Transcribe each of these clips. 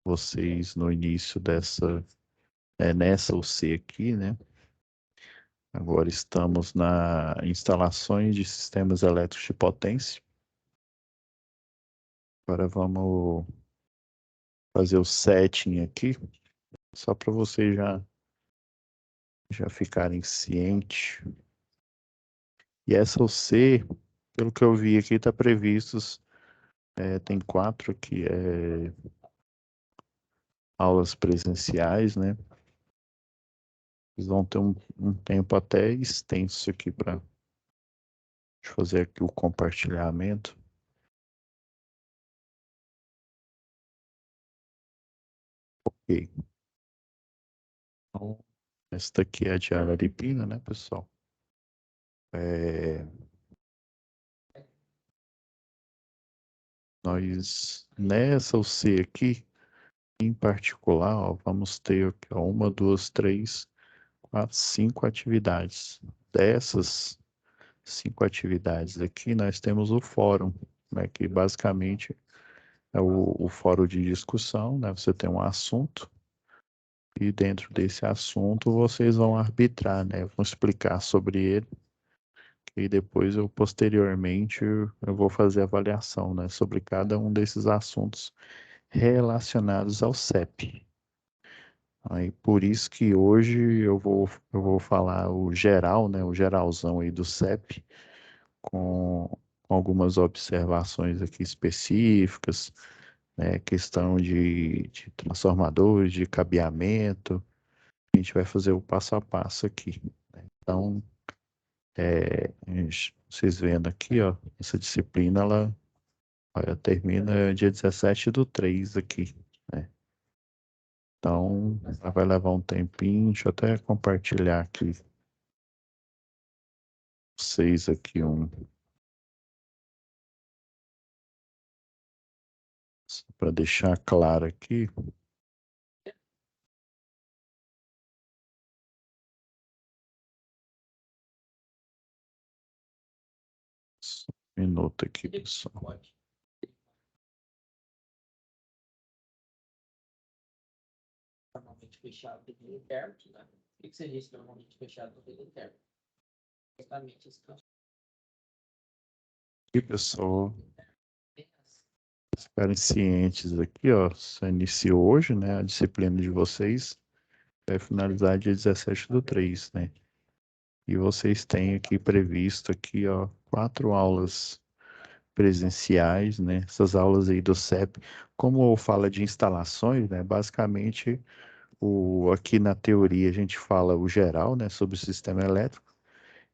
vocês no início nessa UC aqui, né? Agora estamos na instalações de sistemas elétricos de potência. Agora vamos fazer o setting aqui, só para vocês já ficarem cientes. E essa UC, pelo que eu vi aqui, está previstos, tem 4 aqui, aulas presenciais, né? Eles vão ter um tempo até extenso aqui para fazer aqui o compartilhamento. Ok. Então, esta aqui é a de Araripina, né, pessoal? É, nessa UC aqui, em particular, ó, vamos ter aqui, ó, uma, duas, três, quatro, 5 atividades. Dessas 5 atividades aqui, nós temos o fórum, né, que basicamente é o fórum de discussão, né? Você tem um assunto e dentro desse assunto vocês vão arbitrar, né? Vão explicar sobre ele e depois posteriormente, eu vou fazer avaliação, né? Sobre cada um desses assuntos relacionados ao CEP. Aí por isso que hoje eu vou falar o geral, né? O geralzão aí do CEP com algumas observações aqui específicas, né? Questão de transformadores, de cabeamento. A gente vai fazer o passo a passo aqui. Então, vocês vendo aqui, ó, essa disciplina, ela olha, termina dia 17/3 aqui, né? Então, ela vai levar um tempinho, deixa eu até compartilhar aqui, vocês aqui, para deixar claro aqui, só um minuto aqui, pessoal. Normalmente fechado no interno, né? O que você disse normalmente fechado no interno? Justamente esse Aqui, pessoal, ficarem cientes aqui, ó, você iniciou hoje, né, a disciplina de vocês, vai finalizar dia 17/3, né? E vocês têm aqui previsto aqui, ó, 4 aulas presenciais, né? Essas aulas aí do CEP, como fala de instalações, né? Basicamente, aqui na teoria a gente fala o geral, né? Sobre o sistema elétrico,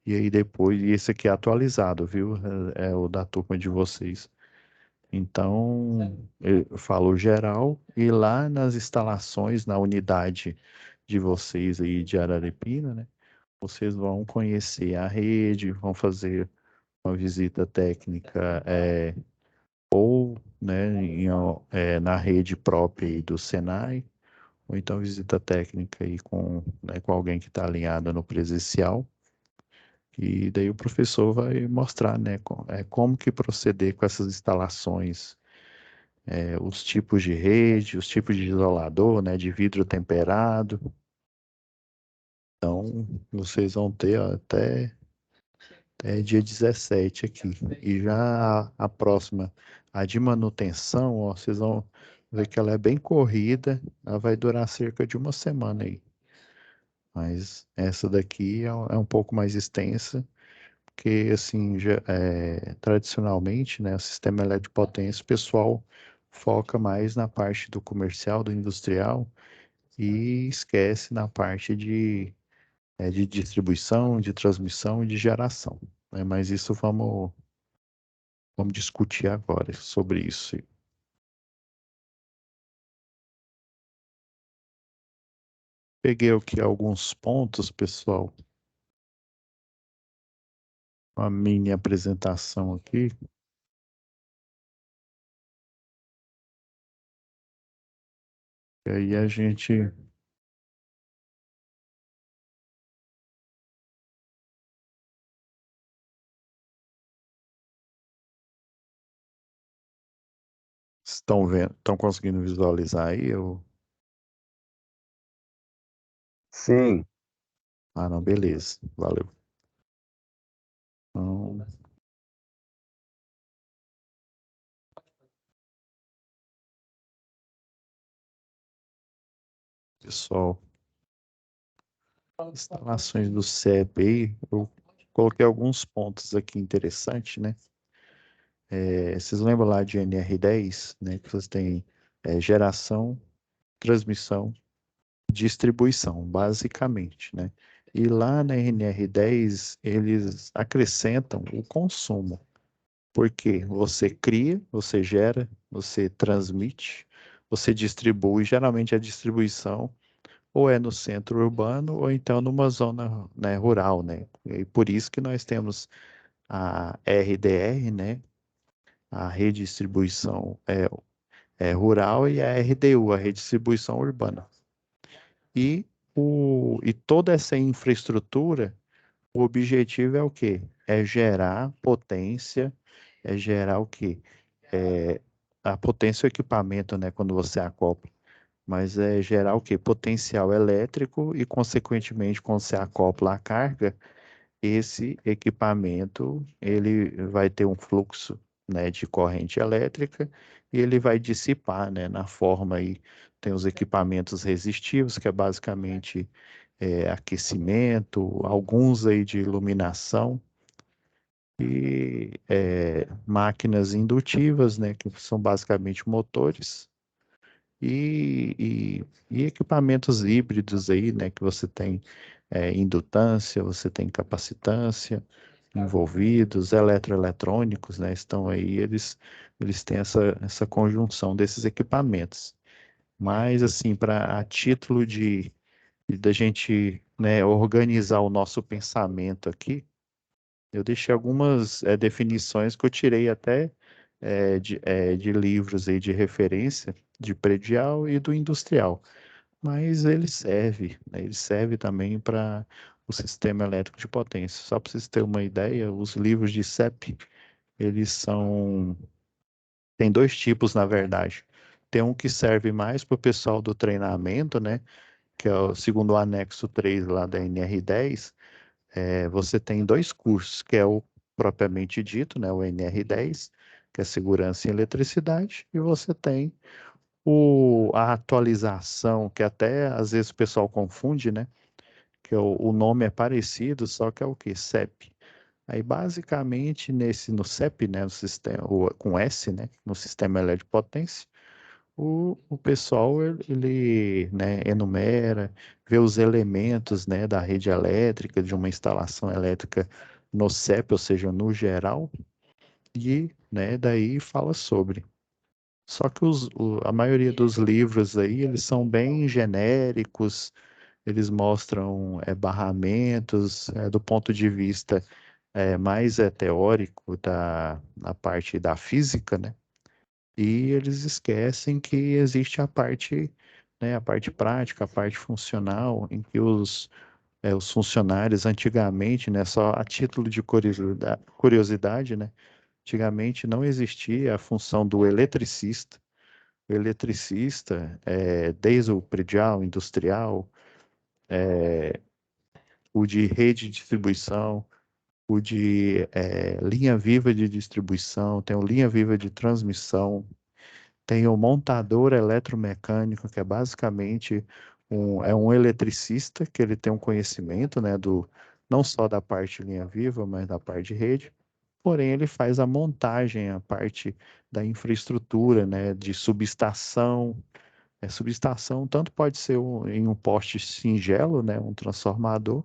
e aí depois, e esse aqui é atualizado, viu? É o da turma de vocês. Então, eu falo geral, e lá nas instalações, na unidade de vocês aí de Araripina, né? Vocês vão conhecer a rede, vão fazer uma visita técnica, ou, né, na rede própria aí do Senai, ou então visita técnica aí com alguém que está alinhado no presencial. E daí o professor vai mostrar, né, como que proceder com essas instalações, os tipos de rede, os tipos de isolador, né, de vidro temperado. Então, vocês vão ter ó, até dia 17 aqui. E já a próxima, a de manutenção, ó, vocês vão ver que ela é bem corrida, ela vai durar cerca de uma semana aí. Mas essa daqui é um pouco mais extensa, porque assim, tradicionalmente, né, o sistema elétrico de potência, o pessoal foca mais na parte do comercial, do industrial, e esquece na parte de distribuição, de transmissão e de geração, né? Mas isso vamos discutir agora sobre isso. Peguei aqui alguns pontos, pessoal, a mini apresentação aqui. E aí a gente Estão vendo, estão conseguindo visualizar aí? Eu... Sim, Ah, não, beleza. Valeu. Então, pessoal, instalações do CEP aí, eu coloquei alguns pontos aqui interessantes, né? Vocês lembram lá de NR10, né? Que você tem geração, transmissão, distribuição, basicamente, né? E lá na NR10 eles acrescentam o consumo, porque você cria, você gera, você transmite, você distribui, geralmente a distribuição ou é no centro urbano ou então numa zona, né, rural, né? E por isso que nós temos a RDR, né? A rede de distribuição rural e a RDU, a rede de distribuição urbana. E, e toda essa infraestrutura, o objetivo é o quê? É gerar potência, é gerar o quê? É, a potência é o equipamento, né, quando você acopla, mas é gerar o quê? Potencial elétrico e, consequentemente, quando você acopla a carga, esse equipamento ele vai ter um fluxo, né, de corrente elétrica e ele vai dissipar, né, na forma aí tem os equipamentos resistivos, que é basicamente aquecimento, alguns aí de iluminação e máquinas indutivas, né, que são basicamente motores e equipamentos híbridos aí, né, que você tem indutância, você tem capacitância envolvidos, eletroeletrônicos, né, estão aí, eles têm essa conjunção desses equipamentos. Mas, assim, para a título de da gente, né, organizar o nosso pensamento aqui, eu deixei algumas definições que eu tirei até de livros aí de referência, de predial e do industrial. Mas ele serve também para o sistema elétrico de potência. Só para vocês terem uma ideia, os livros de CEP, eles são... Tem dois tipos, na verdade. Tem um que serve mais para o pessoal do treinamento, né? Que é o segundo o anexo 3 lá da NR10. Você tem dois cursos, que é o propriamente dito, né? O NR10, que é segurança em eletricidade, e você tem a atualização, que até às vezes o pessoal confunde, né? Que o nome é parecido, só que é o que? CEP. Aí basicamente no CEP, né, no sistema, com S, né, no sistema elétrico de potência, o pessoal né, enumera, vê os elementos, né, da rede elétrica, de uma instalação elétrica no CEP, ou seja, no geral, e, né, daí fala sobre. Só que a maioria dos livros aí, eles são bem genéricos, eles mostram barramentos do ponto de vista mais teórico da parte da física, né? E eles esquecem que existe né, a parte prática, a parte funcional, em que os funcionários antigamente, né, só a título de curiosidade, né? Antigamente não existia a função do eletricista. O eletricista, desde o predial, industrial, o de rede de distribuição, o de linha viva de distribuição, tem o linha viva de transmissão, tem o montador eletromecânico, que é basicamente um eletricista, que ele tem um conhecimento, né, não só da parte linha viva, mas da parte de rede, porém ele faz a montagem, a parte da infraestrutura, né, de subestação. Subestação tanto pode ser em um poste singelo, né, um transformador,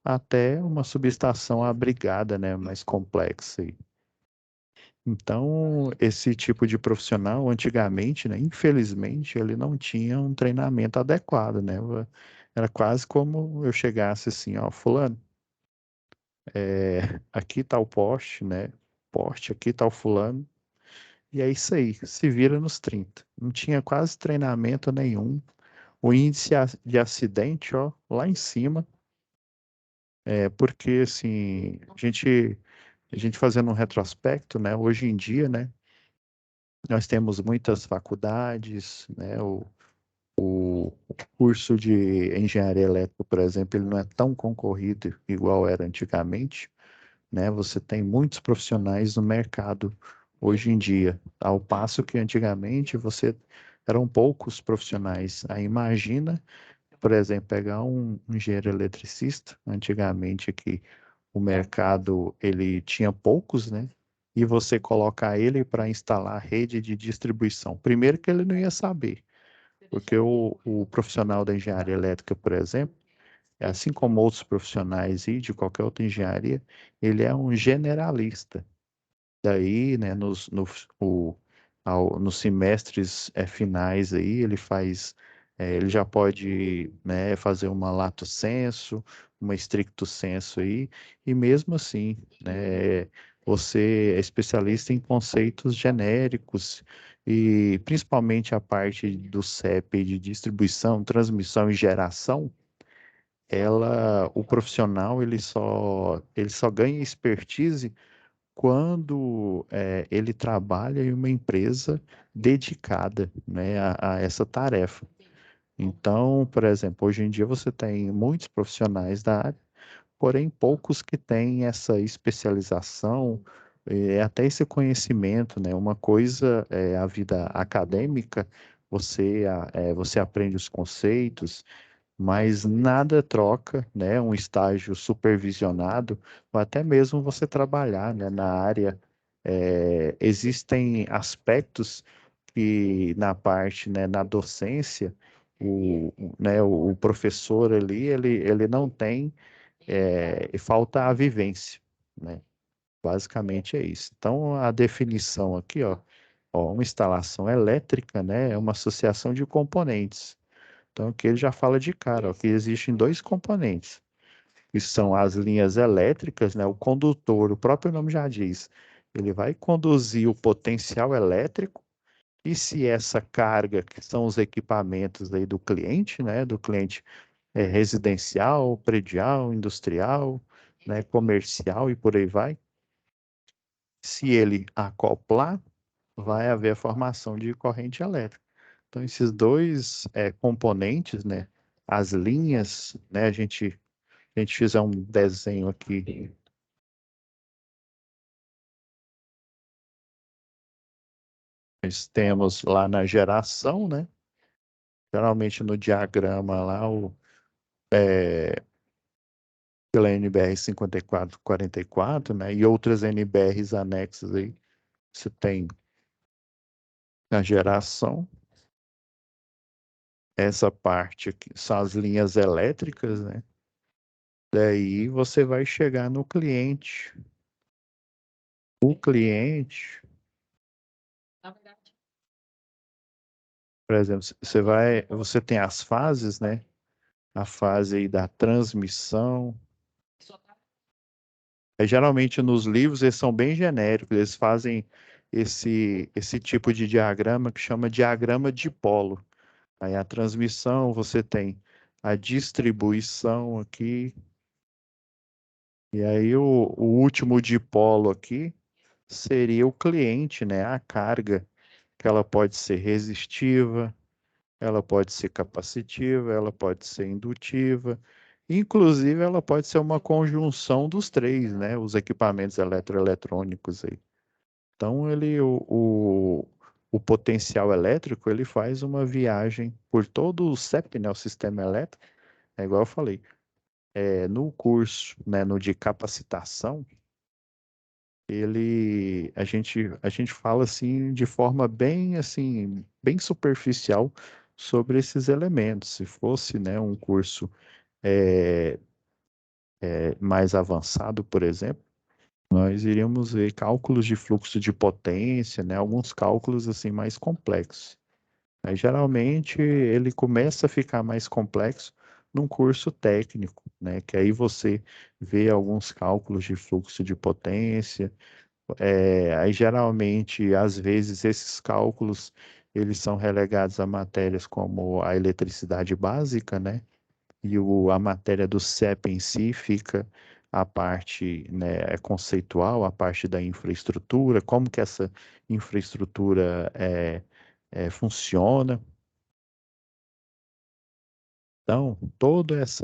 até uma subestação abrigada, né, mais complexa aí. Então, esse tipo de profissional, antigamente, né, infelizmente, ele não tinha um treinamento adequado, né? Era quase como eu chegasse assim, ó, fulano, aqui tá o poste, né? Poste, aqui tá o fulano, e é isso aí, se vira nos 30. Não tinha quase treinamento nenhum. O índice de acidente, ó, lá em cima, porque assim, a gente fazendo um retrospecto, né? Hoje em dia, né? Nós temos muitas faculdades, né? O curso de engenharia elétrica, por exemplo, ele não é tão concorrido igual era antigamente, né? Você tem muitos profissionais no mercado hoje em dia, ao passo que antigamente você eram poucos profissionais. Aí imagina, por exemplo, pegar um engenheiro eletricista, antigamente aqui o mercado ele tinha poucos, né? E você colocar ele para instalar rede de distribuição. Primeiro que ele não ia saber, porque o profissional da engenharia elétrica, por exemplo, assim como outros profissionais e de qualquer outra engenharia, ele é um generalista. Daí, né, nos semestres finais aí, ele faz, ele já pode, né, fazer uma lato sensu, uma stricto sensu aí, e mesmo assim, né, você é especialista em conceitos genéricos e principalmente a parte do CEP de distribuição, transmissão e geração, o profissional, ele só ganha expertise quando ele trabalha em uma empresa dedicada, né, a essa tarefa. Então, por exemplo, hoje em dia você tem muitos profissionais da área, porém poucos que têm essa especialização, até esse conhecimento, né? Uma coisa é a vida acadêmica, você aprende os conceitos, mas nada troca, né, um estágio supervisionado, ou até mesmo você trabalhar, né, na área. Existem aspectos que na parte, né, na docência, né, o professor ali, ele não tem, e falta a vivência, né? Basicamente é isso. Então, a definição aqui, ó, uma instalação elétrica, né, é uma associação de componentes. Então, aqui ele já fala de cara, ó, que existem dois componentes, que são as linhas elétricas, né? O condutor, o próprio nome já diz, ele vai conduzir o potencial elétrico, e se essa carga, que são os equipamentos aí do cliente, né? Do cliente residencial, predial, industrial, né? Comercial e por aí vai, se ele acoplar, vai haver a formação de corrente elétrica. Então, esses dois componentes, né? As linhas, né? A gente fizer um desenho aqui, nós temos lá na geração, né? Geralmente no diagrama lá, pela NBR 5444, né? E outras NBRs anexas aí, você tem na geração, essa parte aqui são as linhas elétricas, né? Daí você vai chegar no cliente. O cliente, por exemplo, você tem as fases, né? A fase aí da transmissão. Geralmente nos livros eles são bem genéricos, eles fazem esse tipo de diagrama que chama diagrama dipolo. Aí a transmissão, você tem a distribuição aqui, e aí o último dipolo aqui seria o cliente, né? A carga, que ela pode ser resistiva, ela pode ser capacitiva, ela pode ser indutiva, inclusive ela pode ser uma conjunção dos três, né? Os equipamentos eletroeletrônicos aí. Então o potencial elétrico ele faz uma viagem por todo o CEP, né? O sistema elétrico. É igual eu falei, no curso, né? No de capacitação, a gente fala assim de forma bem assim, bem superficial sobre esses elementos. Se fosse, né, um curso é, mais avançado, por exemplo, nós iríamos ver cálculos de fluxo de potência, né, alguns cálculos assim mais complexos. Aí, geralmente ele começa a ficar mais complexo num curso técnico, né, que aí você vê alguns cálculos de fluxo de potência. Aí geralmente, às vezes, esses cálculos eles são relegados a matérias como a eletricidade básica, né? E a matéria do CEP em si fica a parte, né, conceitual, a parte da infraestrutura, como que essa infraestrutura funciona. Então, todo esse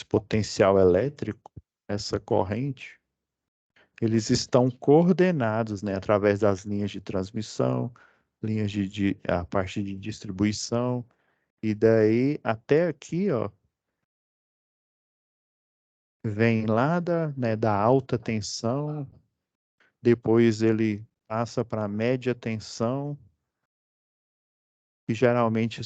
potencial elétrico, essa corrente, eles estão coordenados, né, através das linhas de transmissão, linhas a parte de distribuição, e daí até aqui, ó, vem lá da alta tensão, depois ele passa para a média tensão, que geralmente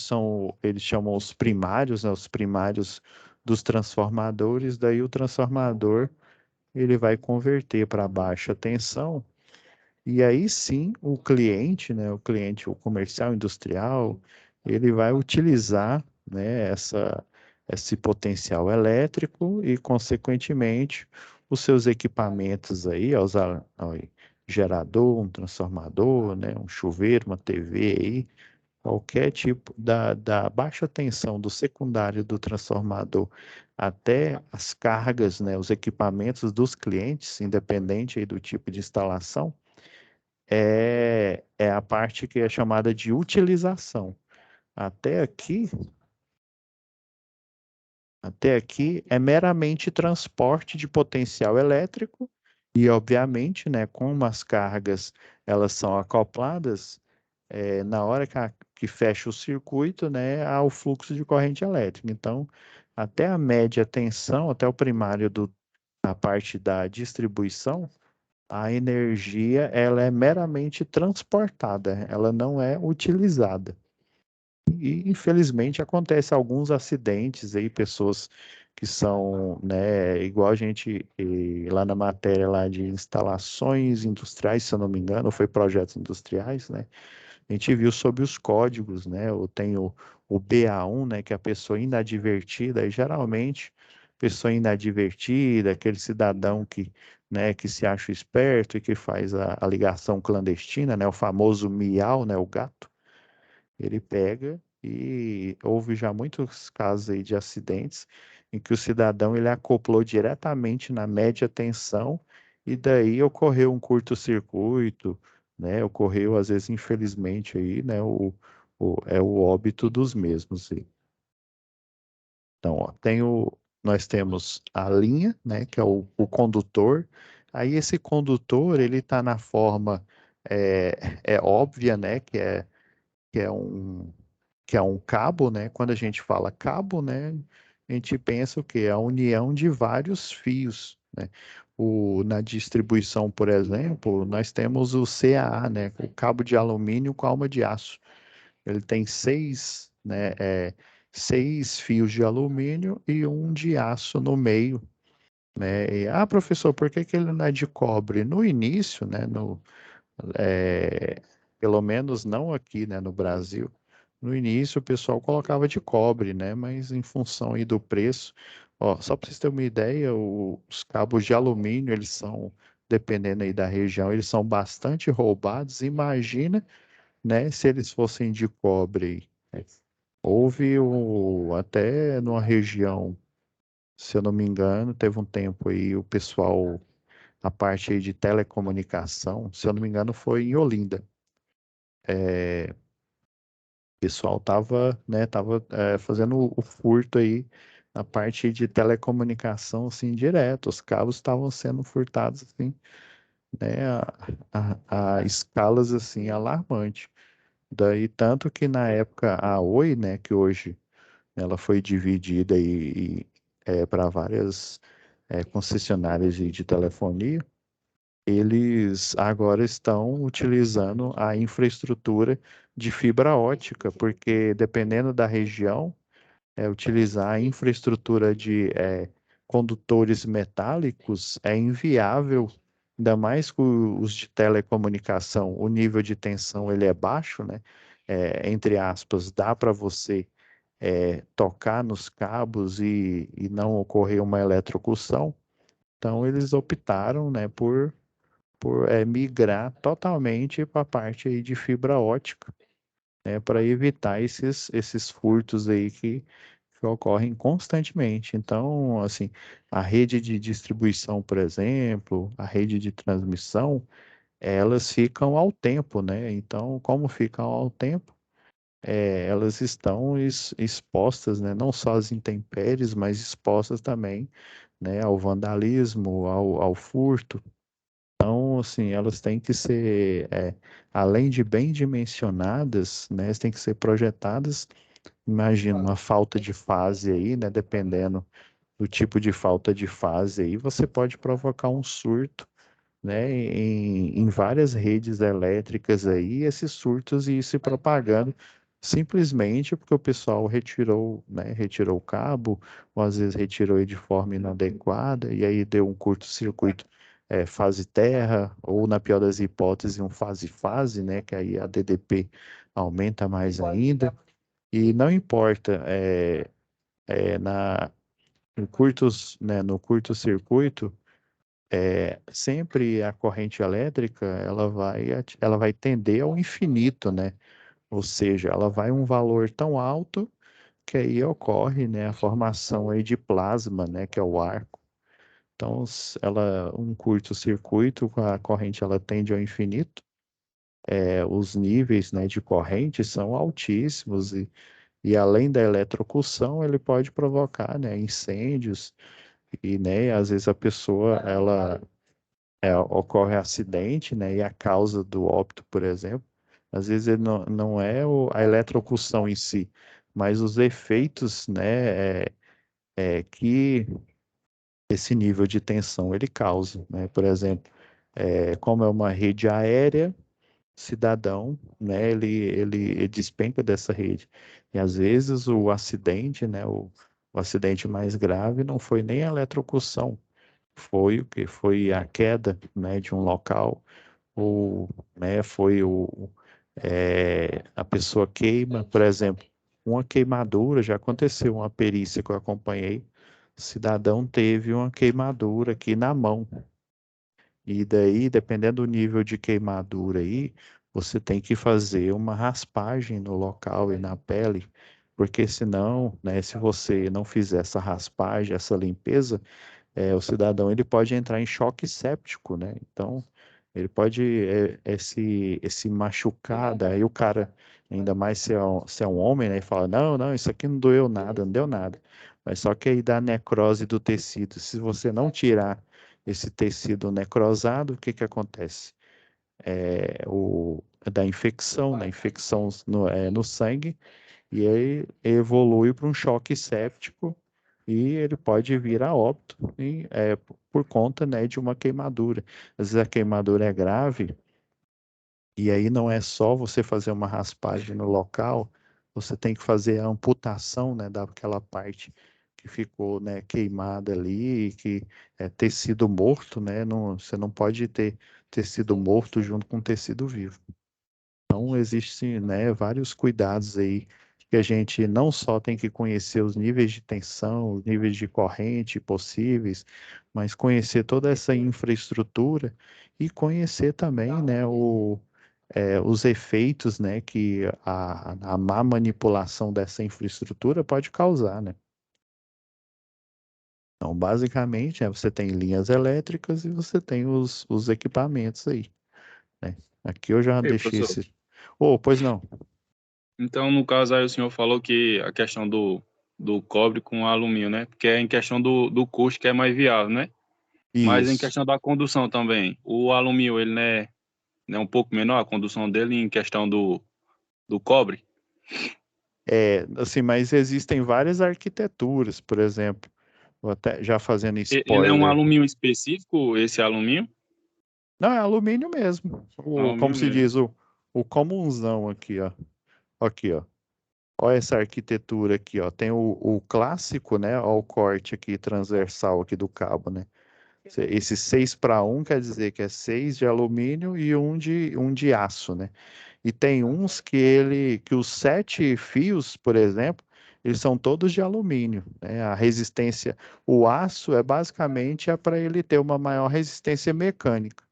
eles chamam os primários, né, os primários dos transformadores, daí o transformador ele vai converter para baixa tensão, e aí sim o cliente, né, o comercial industrial, ele vai utilizar, né, esse potencial elétrico e, consequentemente, os seus equipamentos aí, ó, gerador, um transformador, né, um chuveiro, uma TV aí, qualquer tipo da baixa tensão do secundário do transformador até as cargas, né, os equipamentos dos clientes, independente aí do tipo de instalação, é a parte que é chamada de utilização. Até aqui, até aqui é meramente transporte de potencial elétrico e, obviamente, né, como as cargas elas são acopladas, na hora que fecha o circuito, né, há o fluxo de corrente elétrica. Então, até a média tensão, até o primário da parte da distribuição, a energia ela é meramente transportada, ela não é utilizada. E infelizmente acontece alguns acidentes aí, pessoas que são, né, igual a gente lá na matéria lá de instalações industriais, se eu não me engano, foi projetos industriais, né? A gente viu sobre os códigos, né? Eu tenho o BA1, né, que é a pessoa inadvertida, e geralmente pessoa inadvertida, aquele cidadão que, né, que se acha esperto e que faz a ligação clandestina, né, o famoso miau, né, o gato. Ele pega e houve já muitos casos aí de acidentes em que o cidadão ele acoplou diretamente na média tensão e daí ocorreu um curto-circuito, né? Ocorreu às vezes infelizmente aí, né? O óbito dos mesmos aí. Então, ó, nós temos a linha, né? Que é o condutor. Aí esse condutor ele está na forma óbvia, né? Que é um cabo, né? Quando a gente fala cabo, né? A gente pensa o quê? A união de vários fios, né? Na distribuição, por exemplo, nós temos o CAA, né? O cabo de alumínio com alma de aço. Ele tem seis, né? Seis fios de alumínio e um de aço no meio, né? Professor, por que que ele não é de cobre? No início, né? É, pelo menos não aqui, né, no Brasil. No início o pessoal colocava de cobre, né, mas em função aí do preço, ó, só para vocês terem uma ideia, os cabos de alumínio, eles são, dependendo aí da região, eles são bastante roubados. Imagina, né, se eles fossem de cobre. Houve até numa região, se eu não me engano, teve um tempo aí o pessoal, a parte aí de telecomunicação, se eu não me engano, foi em Olinda. O pessoal tava fazendo o furto aí na parte de telecomunicação, assim, direto. Os cabos estavam sendo furtados, assim, né, a escalas, assim, alarmantes. Daí, tanto que na época a Oi, né, que hoje ela foi dividida para várias concessionárias de telefonia, eles agora estão utilizando a infraestrutura de fibra ótica, porque dependendo da região, utilizar a infraestrutura de condutores metálicos é inviável, ainda mais com os de telecomunicação, o nível de tensão ele é baixo, né? Entre aspas, dá para você tocar nos cabos e não ocorrer uma eletrocução. Então eles optaram, né, por migrar totalmente para a parte aí de fibra ótica, né, para evitar esses furtos aí que que ocorrem constantemente. Então, assim, a rede de distribuição, por exemplo, a rede de transmissão, elas ficam ao tempo, né? Então, como ficam ao tempo, elas estão expostas, né? Não só às intempéries, mas expostas também, né? Ao vandalismo, ao furto. Então, assim, elas têm que ser, além de bem dimensionadas, né? Elas têm que ser projetadas. Imagina uma falta de fase aí, né? Dependendo do tipo de falta de fase aí, você pode provocar um surto, né, em várias redes elétricas aí, esses surtos e se propagando simplesmente porque o pessoal retirou, né, retirou o cabo, ou às vezes retirou ele de forma inadequada, e aí deu um curto-circuito, fase terra, ou na pior das hipóteses, um fase-fase, né, que aí a DDP aumenta mais ainda, e não importa, na, no curto-circuito, sempre a corrente elétrica ela vai tender ao infinito, né? Ou seja, ela vai um valor tão alto que aí ocorre, né, a formação aí de plasma, né, que é o arco. Então, um curto-circuito, a corrente ela tende ao infinito. Os níveis, né, de corrente são altíssimos e além da eletrocução, ele pode provocar, né, incêndios e, né, às vezes a pessoa ela ocorre acidente, né? E a causa do óbito, por exemplo, às vezes ele não é a eletrocução em si, mas os efeitos, né? Que esse nível de tensão ele causa, né? Por exemplo, como é uma rede aérea, cidadão, né? Ele despenca dessa rede. E às vezes o acidente, né? O acidente mais grave não foi nem a eletrocução, foi o que foi a queda, né, de um local ou, né, a pessoa queima, por exemplo, uma queimadura, já aconteceu uma perícia que eu acompanhei, o cidadão teve uma queimadura aqui na mão, e daí, dependendo do nível de queimadura aí, você tem que fazer uma raspagem no local e na pele, porque senão, né, se você não fizer essa raspagem, essa limpeza, o cidadão ele pode entrar em choque séptico, né? Então, ele pode esse machucar, daí o cara, ainda mais se é um homem, né? E fala, não, não, isso aqui não doeu nada, não deu nada. Mas só que aí dá necrose do tecido. Se você não tirar esse tecido necrosado, o que que acontece? Da infecção, né? Infecção no sangue, e aí evolui para um choque séptico e ele pode vir a óbito por conta, né, de uma queimadura. Às vezes a queimadura é grave e aí não é só você fazer uma raspagem no local, você tem que fazer a amputação, né, daquela parte que ficou, né, queimada ali, que é tecido morto, né, você não pode ter tecido morto junto com tecido vivo. Então, existem, né, vários cuidados aí que a gente não só tem que conhecer os níveis de tensão, os níveis de corrente possíveis, mas conhecer toda essa infraestrutura e conhecer também, né, os efeitos, né, que a má manipulação dessa infraestrutura pode causar, né? Então, basicamente, você tem linhas elétricas e você tem os equipamentos aí, né? Aqui eu já Ei, deixei professor. esse. Oh, pois não. Então, no caso aí, o senhor falou que a questão do cobre com alumínio, né? Porque é em questão do custo que é mais viável, né? Mas em Isso. questão da condução também. O alumínio, ele né, um pouco menor, a condução dele em questão do cobre. Assim, mas existem várias arquiteturas, por exemplo, vou até já fazendo Ele é um spoiler. alumínio específico, esse alumínio? Não, é alumínio mesmo. Como Alumínio se mesmo. diz, o comunzão aqui, ó. Aqui, ó. Olha essa arquitetura aqui, ó. Tem o clássico, né? Ó, o corte aqui transversal aqui do cabo, né? Esse 6 para 1 quer dizer que é 6 de alumínio e um de aço, né? E tem uns que os 7 fios, por exemplo, eles são todos de alumínio, né? A resistência, o aço é basicamente para ele ter uma maior resistência mecânica.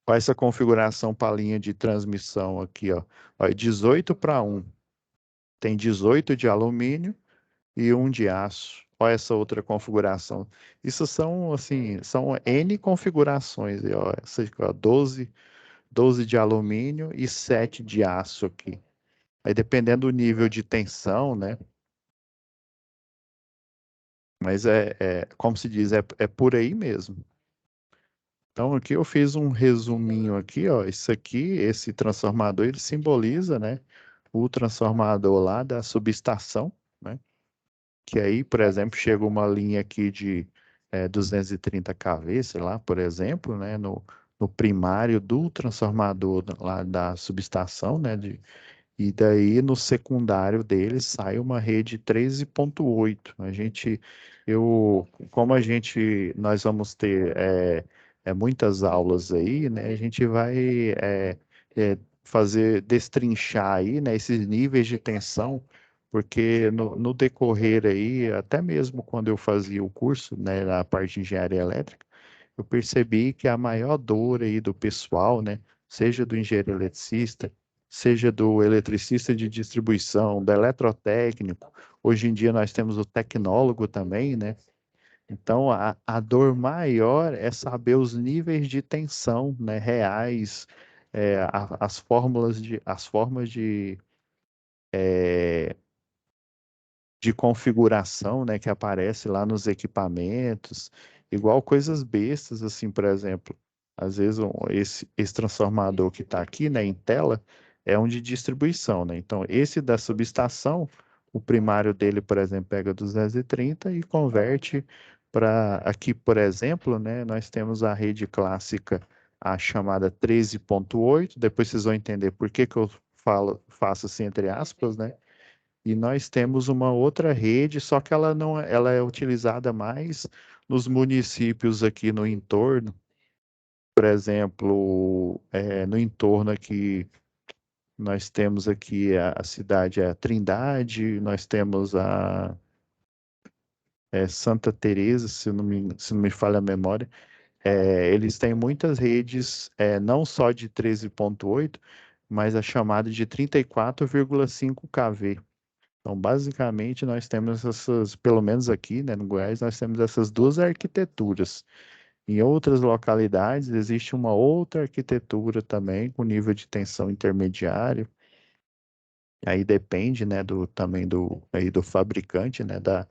Olha essa configuração para a linha de transmissão aqui, ó. Olha, 18 para 1. tem 18 de alumínio e um de aço. Olha essa outra configuração. Isso são, assim, são N configurações. E, ó, essa aqui, ó, 12 de alumínio e 7 de aço aqui. Aí dependendo do nível de tensão, né? Mas como se diz, é por aí mesmo. Então aqui eu fiz um resuminho aqui, ó. Isso aqui, esse transformador, ele simboliza, né? O transformador lá da subestação, né? Que aí, por exemplo, chega uma linha aqui de 230 kV, sei lá, por exemplo, né? No primário do transformador lá da subestação, né? E daí no secundário dele sai uma rede 13.8. Nós vamos ter muitas aulas aí, né? A gente vai destrinchar aí, né, esses níveis de tensão, porque no decorrer aí, até mesmo quando eu fazia o curso, né, na parte de engenharia elétrica, eu percebi que a maior dor aí do pessoal, né, seja do engenheiro eletricista, seja do eletricista de distribuição, do eletrotécnico. Hoje em dia nós temos o tecnólogo também, né? Então, a dor maior é saber os níveis de tensão, né, reais, as formas de configuração, né, que aparece lá nos equipamentos, igual coisas bestas, assim, por exemplo, às vezes esse transformador que está aqui, né, em tela, é um de distribuição, né, então esse da subestação, o primário dele, por exemplo, pega 230 e converte para, aqui, por exemplo, né, nós temos a rede clássica, a chamada 13.8, depois vocês vão entender por que que eu faço assim entre aspas, né, e nós temos uma outra rede, só que ela não, ela é utilizada mais nos municípios aqui no entorno. Por exemplo, no entorno aqui, nós temos aqui a cidade Trindade, nós temos a Santa Teresa, se não me falha a memória. Eles têm muitas redes, não só de 13.8, mas a chamada de 34,5 kV. Então, basicamente, nós temos essas, pelo menos aqui, né, no Goiás, nós temos essas duas arquiteturas. Em outras localidades, existe uma outra arquitetura também, com nível de tensão intermediário. Aí depende, né, também do fabricante, né, da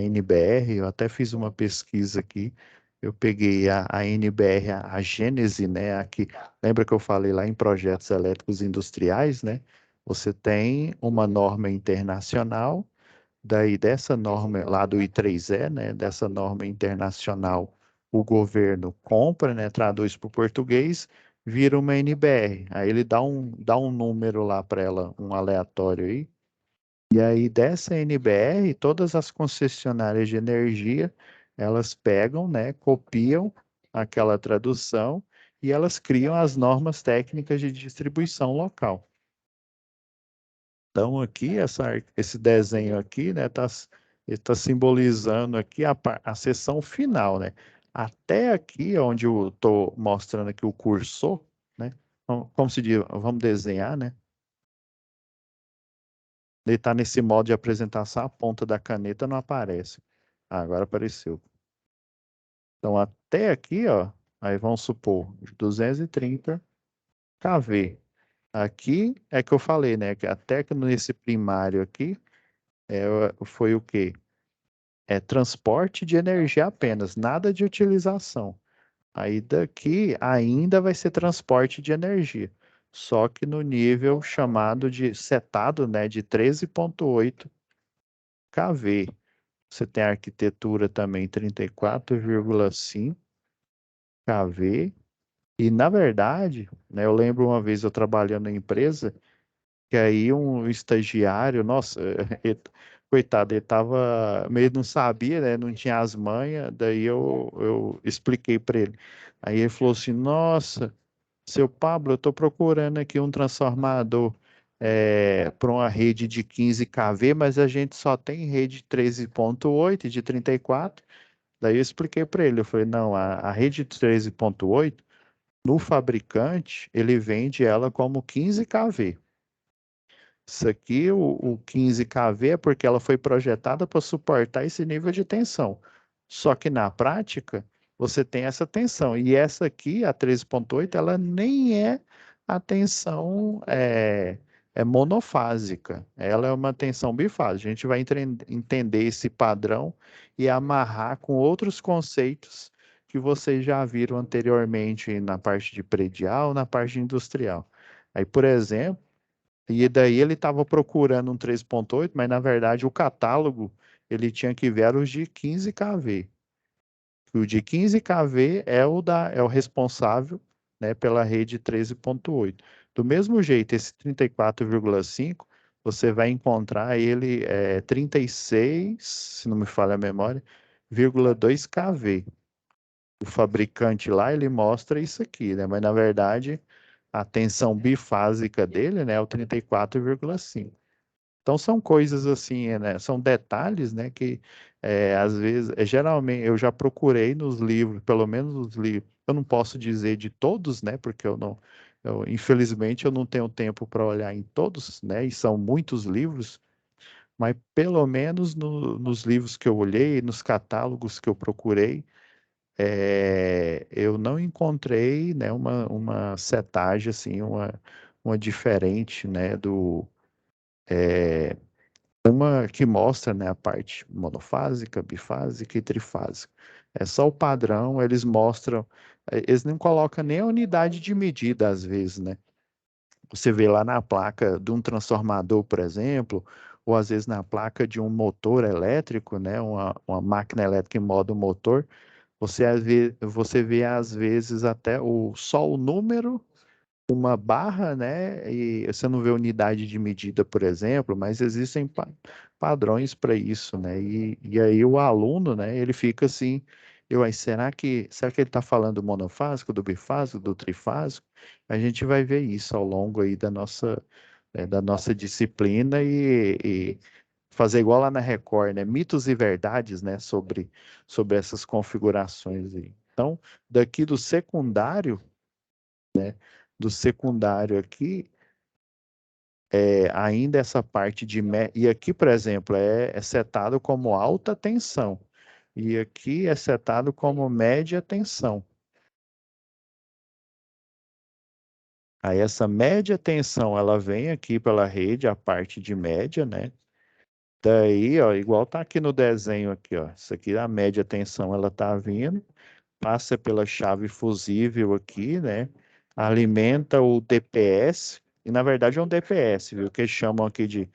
NBR. Eu até fiz uma pesquisa aqui. Eu peguei a NBR, a Gênese, né, aqui. Lembra que eu falei lá em projetos elétricos industriais, né? Você tem uma norma internacional. Daí, dessa norma lá do I3E, né, dessa norma internacional, o governo compra, né, traduz para o português, vira uma NBR. Aí ele dá um número lá para ela, um aleatório aí. E aí, dessa NBR, todas as concessionárias de energia, elas pegam, né, copiam aquela tradução e elas criam as normas técnicas de distribuição local. Então, aqui, esse desenho aqui, né, ele tá simbolizando aqui a seção final, né? Até aqui, onde eu estou mostrando aqui o cursor, né? Como se diz, vamos desenhar, né? Ele está nesse modo de apresentação, a ponta da caneta não aparece. Agora apareceu. Então, até aqui, ó, aí vamos supor, 230 kV. Aqui é que eu falei, né? Que até que nesse primário aqui, foi o quê? Transporte de energia apenas, nada de utilização. Aí daqui ainda vai ser transporte de energia, só que no nível chamado de setado, né, de 13.8 kV. Você tem a arquitetura também 34,5 kV. E na verdade, né, eu lembro uma vez eu trabalhando em empresa que aí um estagiário, nossa, coitado, ele tava meio não sabia, né? Não tinha as manhas, daí eu expliquei para ele. Aí ele falou assim: Nossa, seu Pablo, eu estou procurando aqui um transformador para uma rede de 15 kV, mas a gente só tem rede de 13.8 e de 34. Daí eu expliquei para ele, eu falei: Não, a rede de 13.8, no fabricante, ele vende ela como 15 kV. Isso aqui, o 15 kV, é porque ela foi projetada para suportar esse nível de tensão. Só que na prática, você tem essa tensão. E essa aqui, a 13,8, ela nem é a tensão monofásica. Ela é uma tensão bifásica. A gente vai entender esse padrão e amarrar com outros conceitos que vocês já viram anteriormente na parte de predial, na parte industrial. Aí, por exemplo, e daí ele estava procurando um 3,8, mas na verdade o catálogo ele tinha que ver os de 15 kV. O de 15 kV é o responsável, né, pela rede 13,8. Do mesmo jeito, esse 34,5, você vai encontrar ele 36, se não me falha a memória, 0,2 kV. O fabricante lá, ele mostra isso aqui, né? Mas na verdade, a tensão bifásica dele, né, é o 34,5. Então são coisas assim, né? São detalhes, né? Que às vezes, geralmente, eu já procurei nos livros, pelo menos nos livros. Eu não posso dizer de todos, né? Porque eu não, infelizmente, eu não tenho tempo para olhar em todos, né? E são muitos livros. Mas pelo menos nos livros que eu olhei, nos catálogos que eu procurei, eu não encontrei, né? Uma setagem assim, uma diferente, né? Uma que mostra, né, a parte monofásica, bifásica e trifásica. É só o padrão, eles mostram, eles não colocam nem a unidade de medida às vezes, né? Você vê lá na placa de um transformador, por exemplo, ou às vezes na placa de um motor elétrico, né, uma máquina elétrica em modo motor, você vê às vezes até só o número, uma barra, né? E você não vê unidade de medida, por exemplo, mas existem padrões para isso, né? E aí o aluno, né? Ele fica assim, será que ele está falando do monofásico, do bifásico, do trifásico? A gente vai ver isso ao longo aí da nossa disciplina e fazer igual lá na Record, né? Mitos e verdades, né? Sobre essas configurações aí. Então, daqui do secundário aqui, ainda essa parte e aqui, por exemplo, é setado como alta tensão. E aqui é setado como média tensão. Aí essa média tensão, ela vem aqui pela rede, a parte de média, né? Daí, ó, igual tá aqui no desenho aqui, ó. Isso aqui, a média tensão, ela tá vindo, passa pela chave fusível aqui, né? Alimenta o DPS, e na verdade é um DPS, viu? Que eles chamam aqui de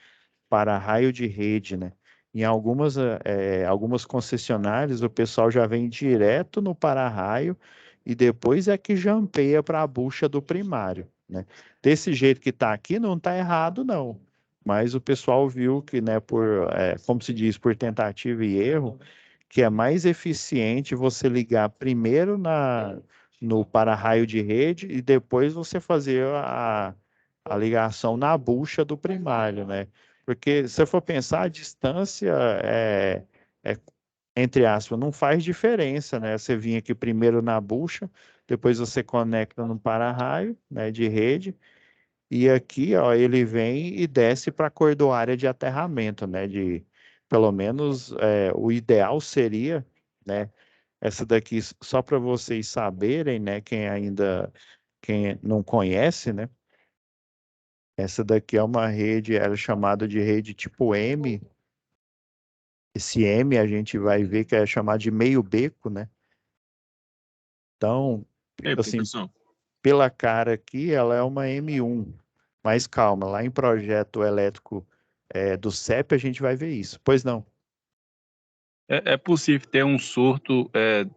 para-raio de rede, né? Em algumas concessionárias, o pessoal já vem direto no para-raio e depois é que jampeia para a bucha do primário, né? Desse jeito que está aqui, não está errado, não. Mas o pessoal viu que, né, como se diz, por tentativa e erro, que é mais eficiente você ligar primeiro no para-raio de rede e depois você fazer a ligação na bucha do primário, né? Porque se eu for pensar, a distância é, entre aspas, não faz diferença, né? Você vir aqui primeiro na bucha, depois você conecta no para-raio, né, de rede, e aqui, ó, ele vem e desce para a cordoária de aterramento, né? Pelo menos, o ideal seria, né? Essa daqui, só para vocês saberem, né? Quem não conhece, né? Essa daqui é uma rede, ela é chamada de rede tipo M. Esse M a gente vai ver que é chamado de meio beco, né? Então, Ei, assim, professor. pela cara aqui, ela é uma M1. Mas calma, lá em projeto elétrico do CEP a gente vai ver isso. Pois não. É possível ter um surto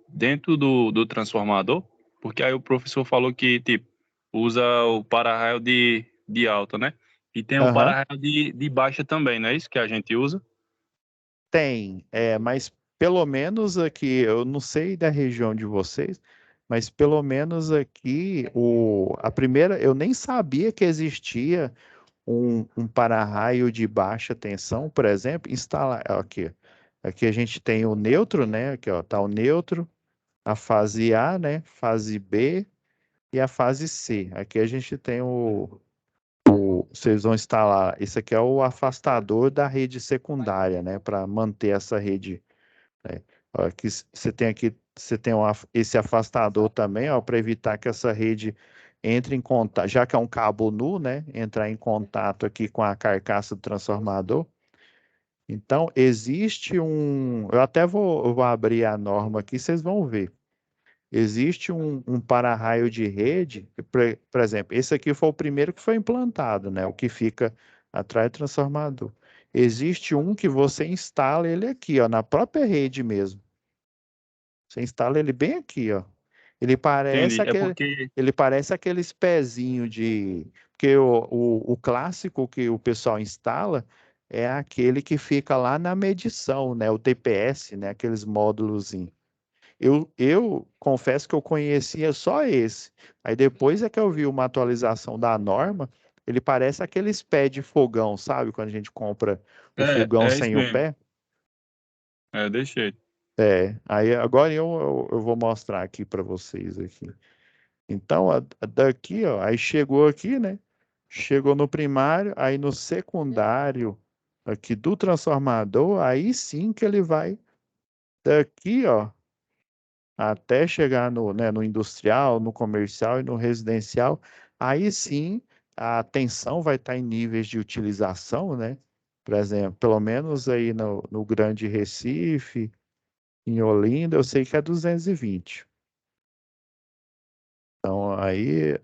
dentro do transformador? Porque aí o professor falou que, tipo, usa o para-raio de alta, né? E tem o Aham. para-raio de baixa também, não é isso que a gente usa? Tem, mas pelo menos aqui, eu não sei da região de vocês, mas pelo menos aqui, a primeira, eu nem sabia que existia um para-raio de baixa tensão, por exemplo, instalar aqui. Aqui a gente tem o neutro, né? Aqui, ó, tá o neutro, a fase A, né? Fase B e a fase C. Aqui a gente tem vocês vão instalar. Esse aqui é o afastador da rede secundária, né? Para manter essa rede. Né? Ó, aqui, você tem esse afastador também, ó, para evitar que essa rede entre em contato, já que é um cabo nu, né? Entrar em contato aqui com a carcaça do transformador. Então, existe um. Eu vou abrir a norma aqui, vocês vão ver. Existe um para-raio de rede, por exemplo, esse aqui foi o primeiro que foi implantado, né? O que fica atrás do transformador. Existe um que você instala ele aqui, ó, na própria rede mesmo. Você instala ele bem aqui, ó. Ele parece Entendi. É aquele, porque ele parece aqueles pezinhos de. Porque o clássico que o pessoal instala é aquele que fica lá na medição, né? O TPS, né? Aqueles módulos. Eu confesso que eu conhecia só esse. Aí depois é que eu vi uma atualização da norma. Ele parece aqueles pés de fogão, sabe? Quando a gente compra o fogão é isso sem o mesmo. pé. É, deixei. Aí agora eu vou mostrar aqui para vocês aqui. Então, daqui, ó, aí chegou aqui, né? Chegou no primário, aí no secundário aqui do transformador, aí sim que ele vai daqui, ó, até chegar no, né, no industrial, no comercial e no residencial. Aí sim a tensão vai estar em níveis de utilização, né? Por exemplo, pelo menos aí no Grande Recife, em Olinda, eu sei que é 220. Então, aí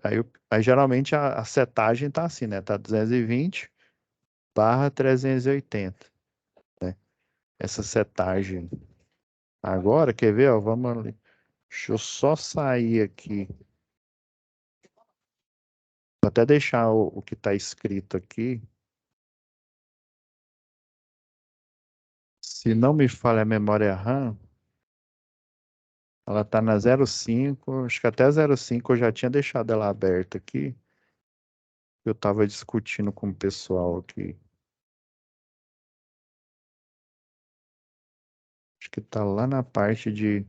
geralmente a setagem tá assim, né? Tá 220/380, né? Essa setagem. Agora, quer ver, ó? Vamos ali. Deixa eu só sair aqui. Vou até deixar o que está escrito aqui. Se não me falha a memória RAM, ela está na 05. Acho que até 05 eu já tinha deixado ela aberta aqui. Eu estava discutindo com o pessoal aqui. Acho que está lá na parte de.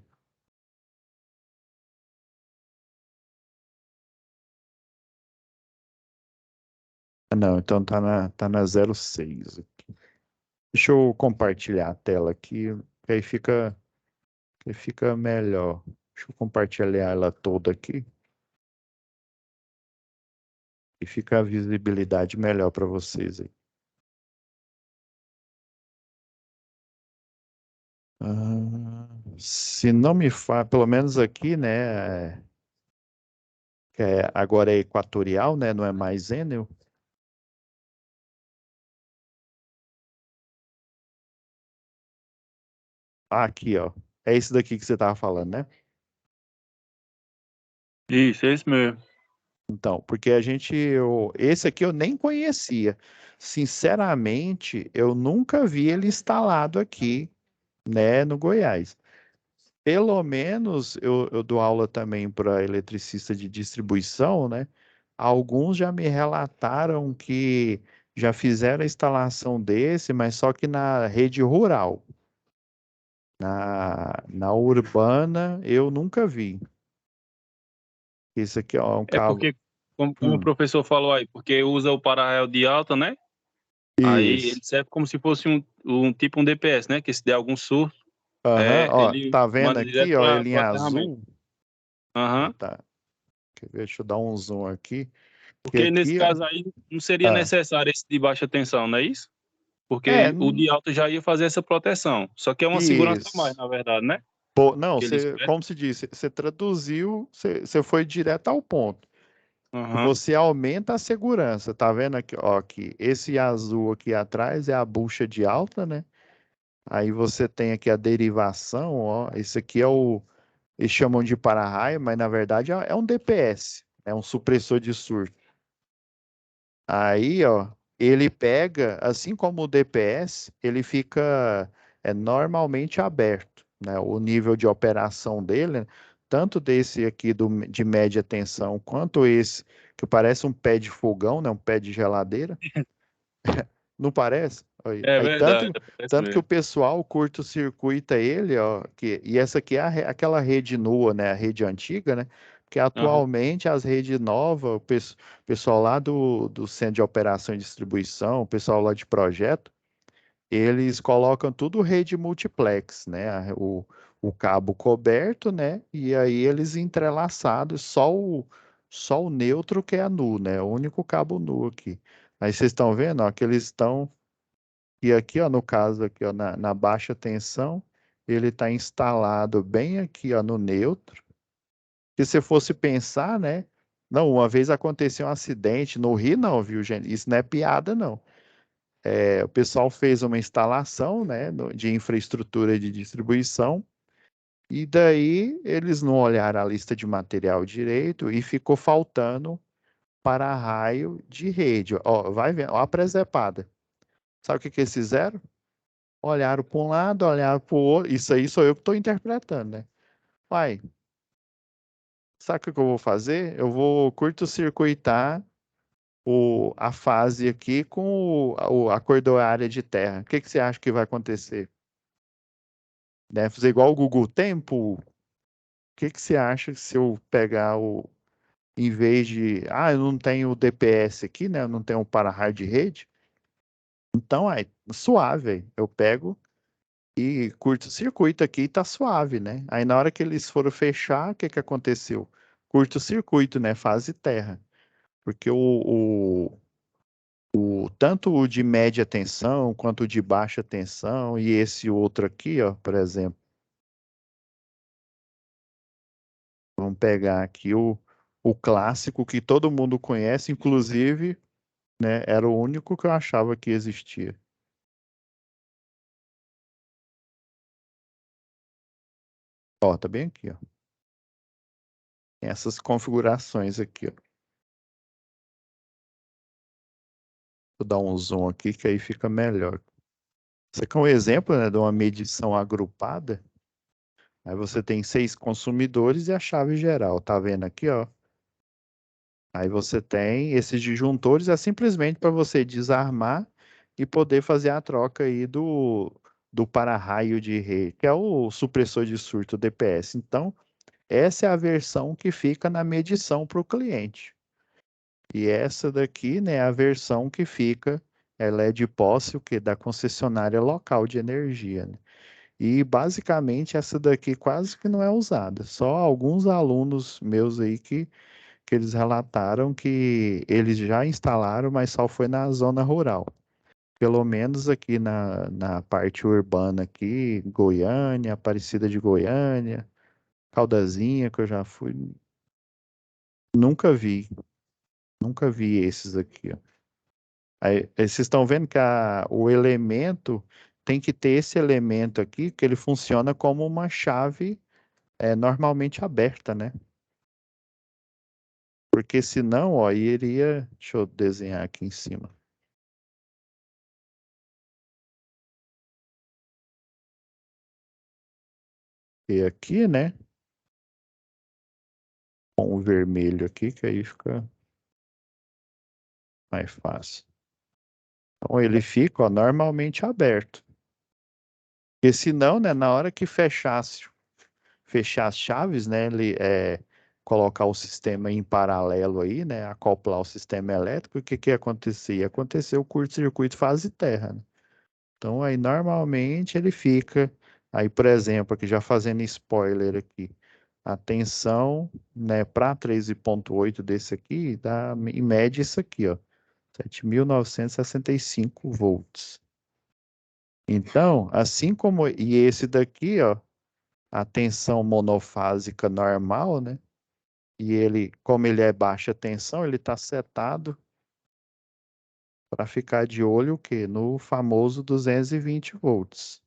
Ah, não, então tá na 06 aqui. Deixa eu compartilhar a tela aqui, que aí fica melhor. Deixa eu compartilhar ela toda aqui e fica a visibilidade melhor para vocês aí. Se não me falha, pelo menos aqui, né? Agora é equatorial, né? Não é mais Enel. Aqui, ó. É esse daqui que você estava falando, né? Isso, é isso mesmo. Então, porque esse aqui eu nem conhecia. Sinceramente, eu nunca vi ele instalado aqui, né, no Goiás. Pelo menos eu dou aula também para eletricista de distribuição, né? Alguns já me relataram que já fizeram a instalação desse, mas só que na rede rural. Na urbana, eu nunca vi. Esse aqui, ó, é um É cabo. porque, como o Hum, professor falou aí, porque usa o para-raio de alta, né? Aí ele isso. serve como se fosse um tipo um DPS, né? Que se der algum surto, Aham, ó, ele tá vendo manda aqui, direto ó, ele em para o aterramento. azul? Aí Aham. tá. Quer ver? Deixa eu dar um zoom aqui. Que Porque nesse aqui, ó. caso aí não seria Ah, necessário esse de baixa tensão, não é isso? é, Porque o de alta já ia fazer essa proteção. Só que é uma segurança a mais, isso. na verdade, né? Não, Que eles você, prestam. como se diz, você traduziu, você foi direto ao ponto. Aham. Você aumenta a segurança, tá vendo aqui, ó, que esse azul aqui atrás é a bucha de alta, né? Aí você tem aqui a derivação, ó, esse aqui eles chamam de para-raio, mas na verdade é um DPS, é um supressor de surto. Aí, ó, ele pega, assim como o DPS, ele fica normalmente aberto, né? O nível de operação dele, tanto desse aqui de média tensão, quanto esse que parece um pé de fogão, né? Um pé de geladeira, não parece? É Aí, verdade, parece tanto que o mesmo. pessoal curto-circuita ele, ó, e essa aqui é aquela rede nua, né? A rede antiga, né? Porque atualmente as redes novas, o pessoal lá do Centro de Operação e Distribuição, o pessoal lá de projeto, eles colocam tudo rede multiplex, né? O cabo coberto, né? E aí eles entrelaçados, só o neutro que é nu, né? O único cabo nu aqui. Aí vocês estão vendo, ó, que eles estão. E aqui, ó, no caso aqui, ó, na baixa tensão, ele está instalado bem aqui, ó, no neutro. Se você fosse pensar, né? Não, uma vez aconteceu um acidente no Rio, não, viu, gente? Isso não é piada, não. O pessoal fez uma instalação, né, de infraestrutura de distribuição, e daí eles não olharam a lista de material direito e ficou faltando para-raio de rede. Ó, vai vendo, ó a presepada. Sabe o que que eles fizeram? Olharam para um lado, olharam para o outro. Isso aí sou eu que estou interpretando, né? Pai, sabe o que eu vou fazer? Eu vou curto-circuitar a fase aqui com a cordoária de terra. O que que você acha que vai acontecer? Deve fazer igual o Google Tempo? O que que você acha se eu pegar em vez de, eu não tenho o DPS aqui, né? Eu não tenho o para-raio de rede. Então, aí, suave, aí. Eu pego e curto-circuito aqui e tá suave, né? Aí na hora que eles foram fechar, o que que aconteceu? Curto-circuito, né? Fase terra. Porque tanto o de média tensão quanto o de baixa tensão e esse outro aqui, ó, por exemplo, vamos pegar aqui o clássico que todo mundo conhece, inclusive, né, era o único que eu achava que existia. Ó, tá bem aqui, ó. Tem essas configurações aqui, ó. Vou dar um zoom aqui que aí fica melhor. Isso aqui é um exemplo, né, de uma medição agrupada. Aí você tem 6 consumidores e a chave geral. Tá vendo aqui, ó? Aí você tem esses disjuntores, é simplesmente para você desarmar e poder fazer a troca aí do para-raio de rede, que é o supressor de surto DPS. Então, essa é a versão que fica na medição para o cliente. E essa daqui, né, é a versão que fica, ela é de posse, o que? Da concessionária local de energia, né? E basicamente essa daqui quase que não é usada. Só alguns alunos meus aí que eles relataram que eles já instalaram, mas só foi na zona rural. Pelo menos aqui na parte urbana aqui, Goiânia, Aparecida de Goiânia, Caldazinha, que eu já fui, nunca vi, nunca vi esses aqui, ó. Aí vocês estão vendo que o elemento tem que ter esse elemento aqui, que ele funciona como uma chave normalmente aberta, né? Porque senão, ó, aí iria. Deixa eu desenhar aqui em cima. E aqui, né? Com o vermelho aqui, que aí fica mais fácil. Então ele fica, ó, normalmente aberto. Porque senão, né, na hora que fechar as chaves, né, colocar o sistema em paralelo aí, né, acoplar o sistema elétrico, o que que ia acontecer? Ia acontecer o curto-circuito fase terra, né? Então aí normalmente ele fica, aí por exemplo, aqui já fazendo spoiler aqui, a tensão, né, para 13,8 desse aqui, dá em média isso aqui, ó, 7.965 volts. Então, assim como e esse daqui, ó, a tensão monofásica normal, né? E ele, como ele é baixa tensão, ele está setado para ficar de olho o quê? No famoso 220 volts.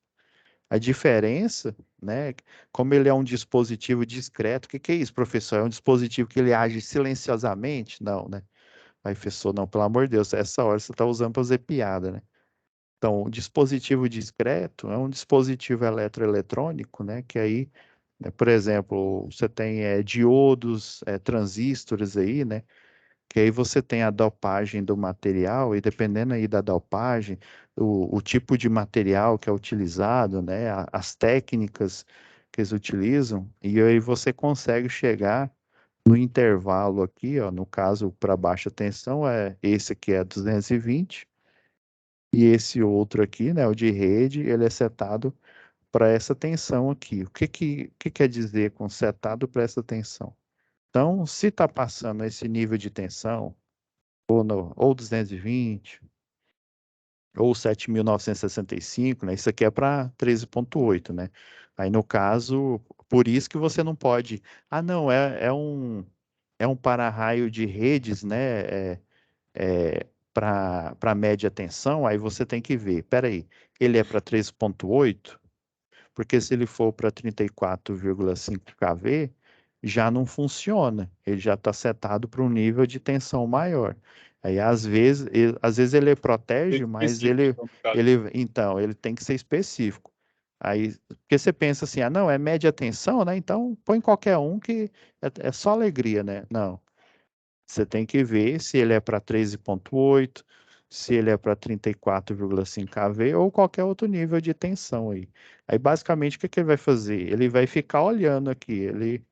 A diferença, né? Como ele é um dispositivo discreto, o que que é isso, professor? É um dispositivo que ele age silenciosamente? Não, né? Aí, professor, não, pelo amor de Deus, essa hora você está usando para fazer piada, né? Então, o dispositivo discreto é um dispositivo eletroeletrônico, né? Que aí, né, por exemplo, você tem diodos, transistores aí, né? Que aí você tem a dopagem do material, e dependendo aí da dopagem, o tipo de material que é utilizado, né, as técnicas que eles utilizam, e aí você consegue chegar No intervalo aqui, ó, no caso, para baixa tensão, esse aqui é 220, e esse outro aqui, né, o de rede, ele é setado para essa tensão aqui. O que quer dizer com setado para essa tensão? Então, se está passando esse nível de tensão, ou 220, ou 7.965, né? Isso aqui é para 13,8, né? Aí, no caso, por isso que você não pode. Ah, não, é um para-raio de redes, né? Para média tensão, aí você tem que ver. Peraí, ele é para 13,8? Porque se ele for para 34,5 kV, já não funciona. Ele já está setado para um nível de tensão maior. Aí, às vezes ele protege, mas Específico, no caso. então, ele tem que ser específico. Aí, porque você pensa assim, ah, não, é média tensão, né? Então, põe qualquer um que é só alegria, né? Não. Você tem que ver se ele é para 13,8, se ele é para 34,5 kV ou qualquer outro nível de tensão aí. Aí, basicamente, o que que ele vai fazer? Ele vai ficar olhando aqui. Ele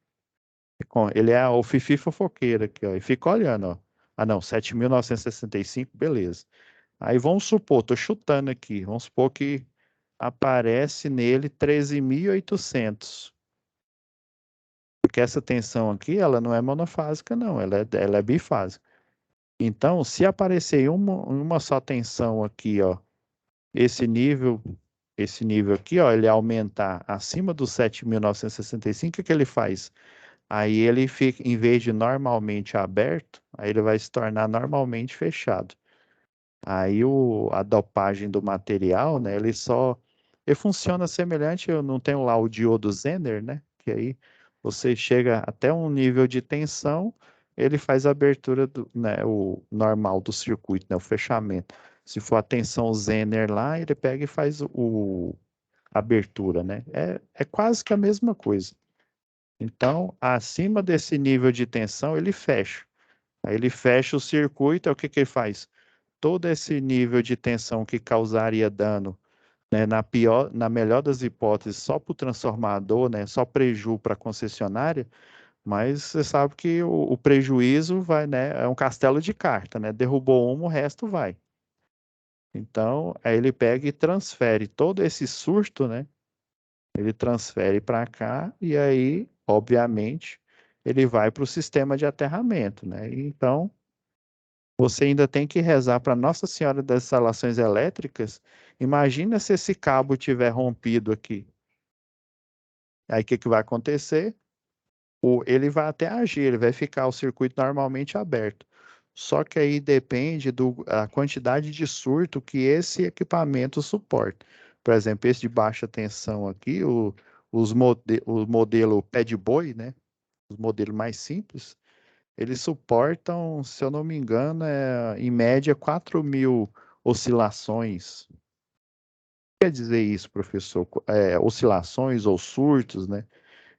é o fifi fofoqueiro aqui, ó. E fica olhando, ó. Ah, não, 7.965, beleza. Aí vamos supor, tô chutando aqui. Vamos supor que aparece nele 13.800. Porque essa tensão aqui, ela não é monofásica, não. Ela é bifásica. Então, se aparecer uma só tensão aqui, ó, esse nível, esse nível aqui, ó, ele aumentar acima dos 7.965, o que que ele faz? Aí ele fica, em vez de normalmente aberto, aí ele vai se tornar normalmente fechado. Aí a dopagem do material, né, ele funciona semelhante, eu não tenho lá o diodo Zener, né, que aí você chega até um nível de tensão, ele faz a abertura né, o normal do circuito, né, o fechamento. Se for a tensão Zener lá, ele pega e faz a abertura, né? É quase que a mesma coisa. Então, acima desse nível de tensão, ele fecha. Aí ele fecha o circuito, aí o que que ele faz? Todo esse nível de tensão que causaria dano, né, na melhor das hipóteses, só para o transformador, né, só prejuízo para a concessionária, mas você sabe que o prejuízo vai, né, é um castelo de carta, né, derrubou um, o resto vai. Então, aí ele pega e transfere todo esse surto, né, ele transfere para cá e aí, obviamente, ele vai para o sistema de aterramento, né, então você ainda tem que rezar para Nossa Senhora das Instalações Elétricas. Imagina se esse cabo tiver rompido aqui. Aí o que que vai acontecer? Ele vai até agir, ele vai ficar o circuito normalmente aberto. Só que aí depende da quantidade de surto que esse equipamento suporta. Por exemplo, esse de baixa tensão aqui, o modelo pé de boi, né? Os modelos mais simples, eles suportam, se eu não me engano, em média 4.000 oscilações. Quer dizer isso, professor? Oscilações ou surtos, né?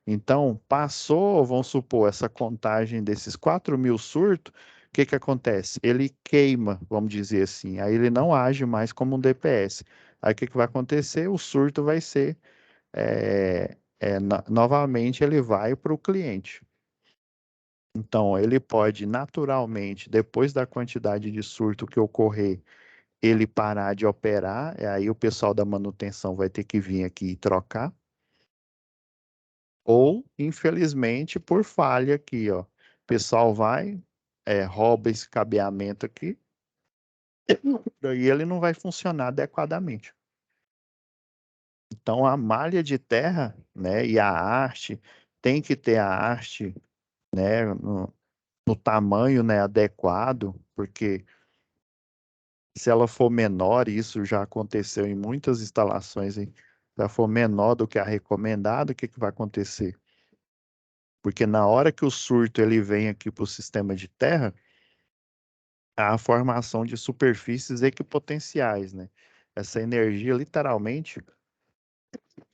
Então, passou, vamos supor, essa contagem desses 4.000 surtos, o que que acontece? Ele queima, vamos dizer assim, aí ele não age mais como um DPS. Aí o que que vai acontecer? O surto vai ser, novamente, ele vai para o cliente. Então, ele pode naturalmente, depois da quantidade de surto que ocorrer, ele parar de operar, e aí o pessoal da manutenção vai ter que vir aqui e trocar. Ou, infelizmente, por falha aqui, ó. O pessoal vai, rouba esse cabeamento aqui, e ele não vai funcionar adequadamente. Então, a malha de terra, né, e a haste, tem que ter a haste, né, no tamanho, né, adequado, porque se ela for menor, e isso já aconteceu em muitas instalações, hein? Se ela for menor do que a recomendada, o que que vai acontecer? Porque na hora que o surto ele vem aqui para o sistema de terra, há a formação de superfícies equipotenciais, né? Essa energia, literalmente,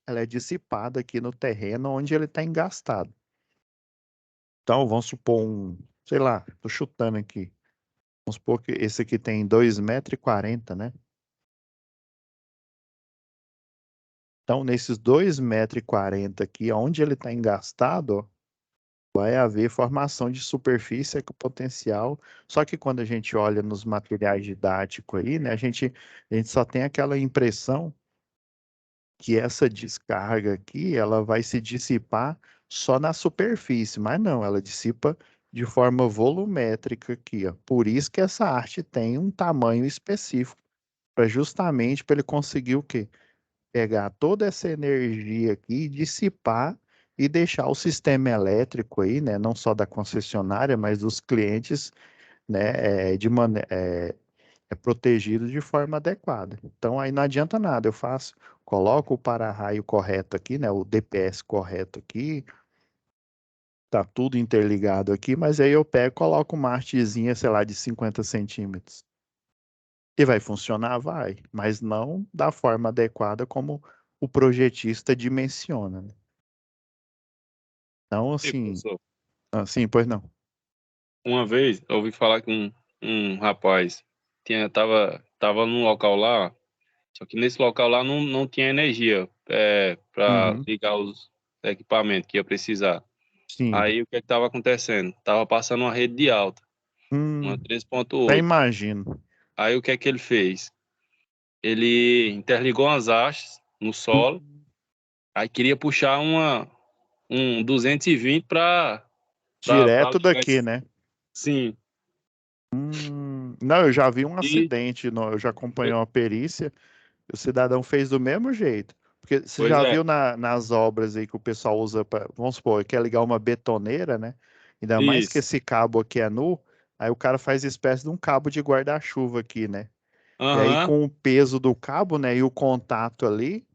ela é dissipada aqui no terreno onde ele está engastado. Então, vamos supor sei lá, estou chutando aqui. Vamos supor que esse aqui tem 2,40 m, né? Então, nesses 2,40 m aqui, onde ele está engastado, ó, vai haver formação de superfície ecopotencial. Só que quando a gente olha nos materiais didáticos aí, né, a gente só tem aquela impressão que essa descarga aqui, ela vai se dissipar só na superfície, mas não, ela dissipa de forma volumétrica aqui, ó. Por isso que essa arte tem um tamanho específico, para justamente para ele conseguir o quê? Pegar toda essa energia aqui, dissipar e deixar o sistema elétrico aí, né, não só da concessionária, mas dos clientes, né, é protegido de forma adequada. Então aí não adianta nada, eu faço, coloco o para-raio correto aqui, né, o DPS correto aqui, tá tudo interligado aqui, mas aí eu pego, coloco uma hastezinha, sei lá, de 50 centímetros. E vai funcionar? Vai, mas não da forma adequada como o projetista dimensiona, né? Então, E, professor, assim, pois não. uma vez eu ouvi falar que um rapaz tava num local lá, só que nesse local lá não tinha energia para Uhum, ligar os equipamentos que ia precisar. sim. Aí o que estava acontecendo? Tava passando uma rede de alta, uma Até 3.8. imagino. Aí o que é que ele fez? Ele interligou umas hastes no solo, aí queria puxar um 220 para Direto ligar daqui, esse. né? Sim. Não, eu já vi um E, acidente, eu já acompanhei uma perícia, o cidadão fez do mesmo jeito. Porque você pois já é, viu nas obras aí que o pessoal usa para, vamos supor, quer ligar uma betoneira, né? Ainda mais que isso. esse cabo aqui é nu, aí o cara faz espécie de um cabo de guarda-chuva aqui, né? E aí Aham. com o peso do cabo, né, e o contato ali,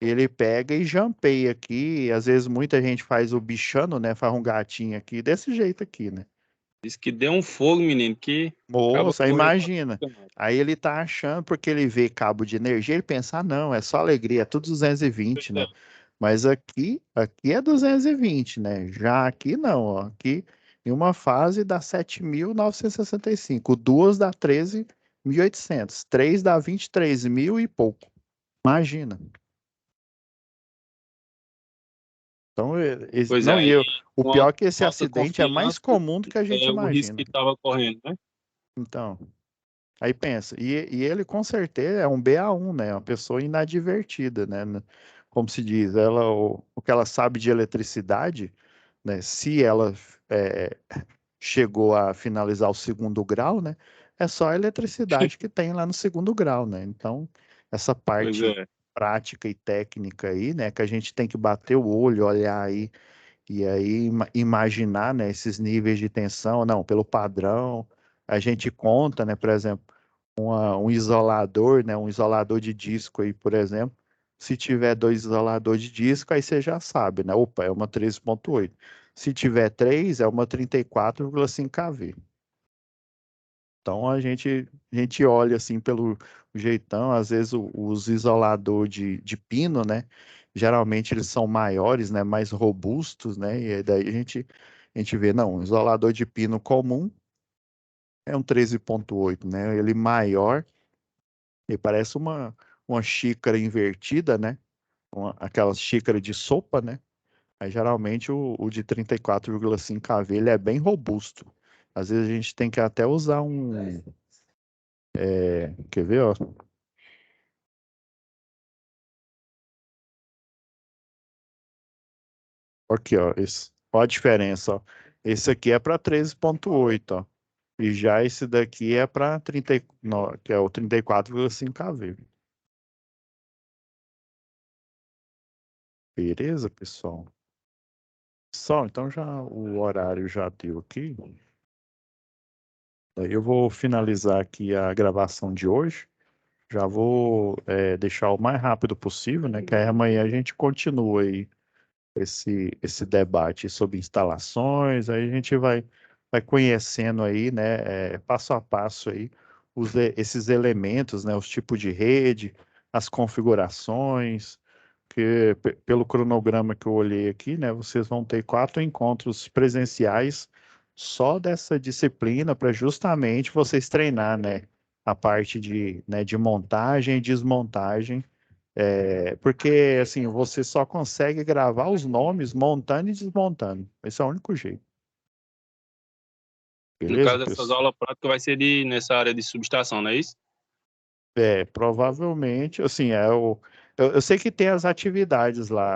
ele pega e jampeia aqui. Às vezes muita gente faz o bichano, né? Faz um gatinho aqui, desse jeito aqui, né? Diz que deu um fogo, menino, que acaba Moça, aí correu pra imagina. canto. Aí ele tá achando, porque ele vê cabo de energia, ele pensa, ah, não, é só alegria, é tudo Pois 220, é. né? Mas aqui é 220, né? Já aqui não, ó. Aqui em uma fase dá 7.965, duas dá 13.800, três dá 23.000 e pouco. Imagina. Então, Pois é, não, aí o com pior é que esse alta acidente é mais confiança comum do que a gente é o risco que imagina. estava correndo, né? Então, aí pensa, e ele com certeza é um BA1, né? Uma pessoa inadvertida, né? Como se diz, o que ela sabe de eletricidade, né? Se ela é, chegou a finalizar o segundo grau, né? É só a eletricidade que tem lá no segundo grau, né? Então, essa Pois parte é. prática e técnica aí, né? Que a gente tem que bater o olho, olhar aí e aí imaginar, né, esses níveis de tensão, não, pelo padrão, a gente conta, né, por exemplo, um isolador, né, um isolador de disco aí, por exemplo, se tiver dois isoladores de disco, aí você já sabe, né, opa, é uma 13.8. Se tiver três, é uma 34,5 kV. Então a gente olha assim pelo jeitão, às vezes os isoladores de pino, né? Geralmente eles são maiores, né? Mais robustos, né? E aí daí a gente vê, não, um isolador de pino comum é um 13.8, né? Ele maior, ele parece uma xícara invertida, né? Aquela xícara de sopa, né? Aí geralmente o de 34,5 kV ele é bem robusto. Às vezes a gente tem que até usar quer ver, ó? Aqui, ó, ó a diferença, ó. Esse aqui é para 13.8, ó. E já esse daqui é para 30, que é o 34,5 kV. Beleza, pessoal? Pessoal, então já o horário já deu aqui. Daí eu vou finalizar aqui a gravação de hoje. Já vou deixar o mais rápido possível, né? Que aí amanhã a gente continua aí esse debate sobre instalações, aí a gente vai conhecendo aí, né, passo a passo aí, esses elementos, né, os tipos de rede, as configurações, que pelo cronograma que eu olhei aqui, né, vocês vão ter 4 encontros presenciais só dessa disciplina para justamente vocês treinar, né, a parte de montagem e desmontagem Porque, assim, você só consegue gravar os nomes montando e desmontando. Esse é o único jeito. No Beleza, caso, essas pessoal? aulas práticas vai ser nessa área de subestação, não é isso? Provavelmente, assim, eu sei que tem as atividades lá,